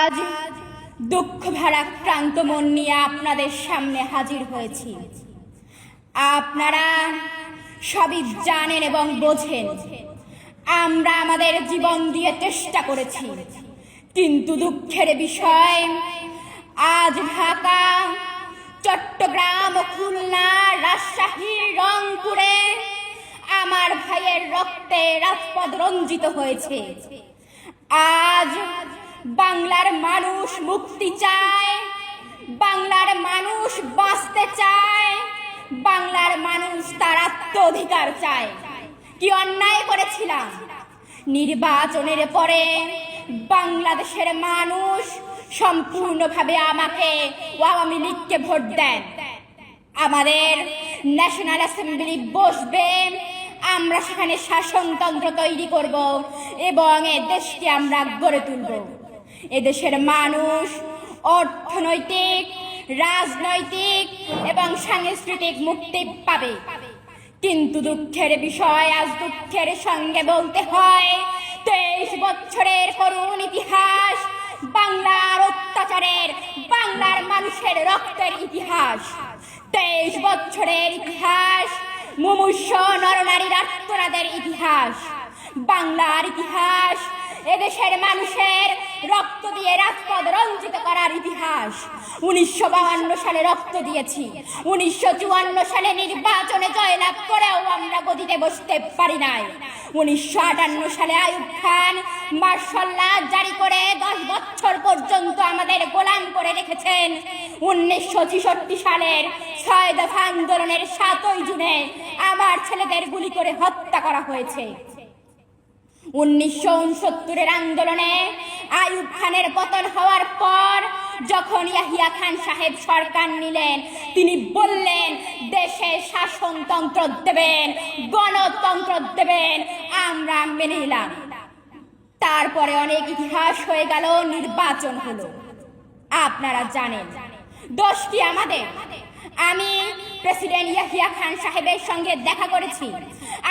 আজ দুঃখ ভারাক্রান্ত মন নিয়ে আপনাদের সামনে হাজির হয়েছি। আপনারা সবই জানেন এবং বোঝেন আমরা আমাদের জীবন দিয়ে চেষ্টা করেছি, কিন্তু দুঃখের বিষয় আজ ঢাকা, চট্টগ্রাম, খুলনা, রাজশাহী, রংপুরে আমার ভাইয়ের রক্তে রাজপথ রঞ্জিত হয়েছে। আজ বাংলার মানুষ মুক্তি চায়, বাংলার মানুষ বাঁচতে চায়, বাংলার মানুষ তার আত্ম অধিকার চায়। কি অন্যায় করেছিলাম? নির্বাচনের পরে বাংলাদেশের মানুষ সম্পূর্ণভাবে আমাকে আওয়ামী লীগকে ভোট দেন। আমাদের ন্যাশনাল অ্যাসেম্বলি বসবে, আমরা সেখানে শাসনতন্ত্র তৈরি করব এবং এ দেশকে আমরা গড়ে তুলব। এদেশের মানুষ অর্থনৈতিক, রাজনৈতিক এবং সাংস্কৃতিক মুক্তি পাবে। কিন্তু দুঃখের বিষয়, আজ দুঃখের সঙ্গে বলতে হয় 23 বছরের করুণ ইতিহাস, বাংলার অত্যাচারের, বাংলার মানুষের রক্তের ইতিহাস, 23 বছরের ইতিহাস, মুমূর্ষ নরনারীর আত্মনাদের ইতিহাস, বাংলার ইতিহাস, এদেশের মানুষের রক্ত দিয়ে রাজপথ রঞ্জিত করার ইতিহাস। 1952 সালে রক্ত দিয়েছি, 1954 সালে নির্বাচনে জয়লাভ করেও আমরা গদিতে বসতে পারি নাই। 1958 সালে আইয়ুব খান মার্শাল ল জারি করে 10 বছর পর্যন্ত আমাদের গোলাম করে রেখেছেন। 1966 সালের 6 দফা আন্দোলনের 7ই জুনে আমার ছেলেদের গুলি করে হত্যা করা হয়েছে। 1969 আন্দোলনে আইয়ুব খানের পতন হওয়ার পর যখন ইয়াহিয়া খান সাহেব সরকার নিলেন, তিনি বললেন দেশে শাসনতন্ত্র দেবেন, গণতন্ত্র দেবেন, আমরা মেনে নিলাম। তারপরে অনেক ইতিহাস হয়ে গেল, নির্বাচন হলো। আপনারা জানেন দোষ কি আমাদের? আমি প্রেসিডেন্ট ইয়াহিয়া খান সাহেবের সঙ্গে দেখা করেছি।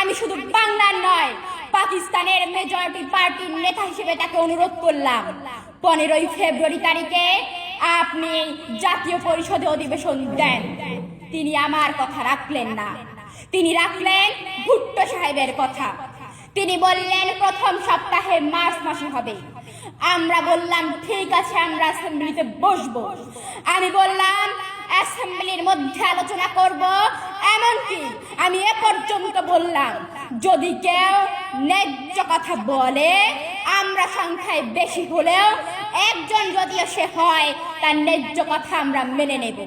আমি শুধু বাংলার নয়, পাকিস্তানের মেজরিটি পার্টির নেতা হিসেবে তাকে অনুরোধ করলাম 15ই ফেব্রুয়ারি তারিখে আপনি জাতীয় পরিষদে অধিবেশন দেন। তিনি আমার কথা রাখলেন না, তিনি রাখলেন ভুট্টো সাহেবের কথা। তিনি বললেন প্রথম সপ্তাহে মার্চ মাসে হবে। আমরা বললাম ঠিক আছে, আমরা অ্যাসেম্বলিতে বসবো। আমি বললাম অ্যাসেম্বলির মধ্যে আলোচনা করব। এমনকি আমি এ পর্যন্ত বললাম যদি কেউ ন্যায্য কথা বলে, আমরা সংখ্যায় বেশি হলেও একজন যদিও সে হয়, তার ন্যায্য কথা আমরা মেনে নেব।